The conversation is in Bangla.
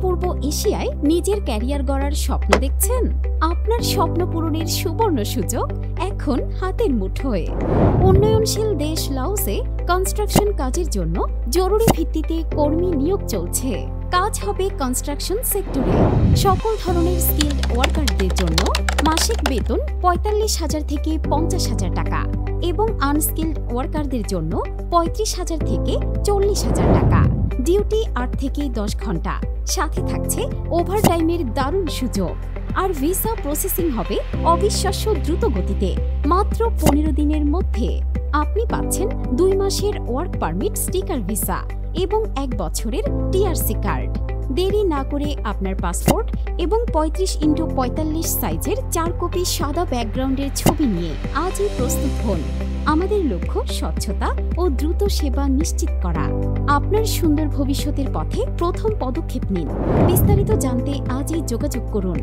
পূর্ব এশিয়ায় নিজের ক্যারিয়ার গড়ার স্বপ্ন দেখছেন? আপনার স্বপ্ন পূরণের সুবর্ণ সুযোগ এখন হাতের মুঠোয়। উন্নয়নশীল দেশ লাওসে কনস্ট্রাকশন কাজের জন্য জরুরি ভিত্তিতে কর্মী নিয়োগ চলছে। কাজ হবে কনস্ট্রাকশন সেক্টরে। সকল ধরনের স্কিল্ড ওয়ার্কারদের জন্য মাসিক বেতন ৪৫,০০০ থেকে ৫০,০০০ টাকা এবং আনস্কিল্ড ওয়ার্কারদের জন্য ৩৫,০০০ থেকে ৪০,০০০ টাকা। ডিউটি ৮ থেকে ১০ ঘন্টা, সাথে থাকছে ওভারটাইমের দারুণ সুযোগ। আর ভিসা প্রসেসিং হবে অবিশ্বাস্য দ্রুত গতিতে, মাত্র ১৫ দিনের মধ্যে। আপনি পাচ্ছেন ২ মাসের ওয়ার্ক পারমিট স্টিকার ভিসা এবং ১ বছরের টিআরসি কার্ড। দেরি না করে আপনার পাসপোর্ট এবং ৩৫x৪৫ সাইজের ৪ কপি সাদা ব্যাকগ্রাউন্ডের ছবি নিয়ে আজই প্রস্তুত হন। আমাদের লক্ষ্য স্বচ্ছতা ও দ্রুত সেবা নিশ্চিত করা। আপনার সুন্দর ভবিষ্যতের পথে প্রথম পদক্ষেপ নিন। বিস্তারিত জানতে আজই যোগাযোগ করুন।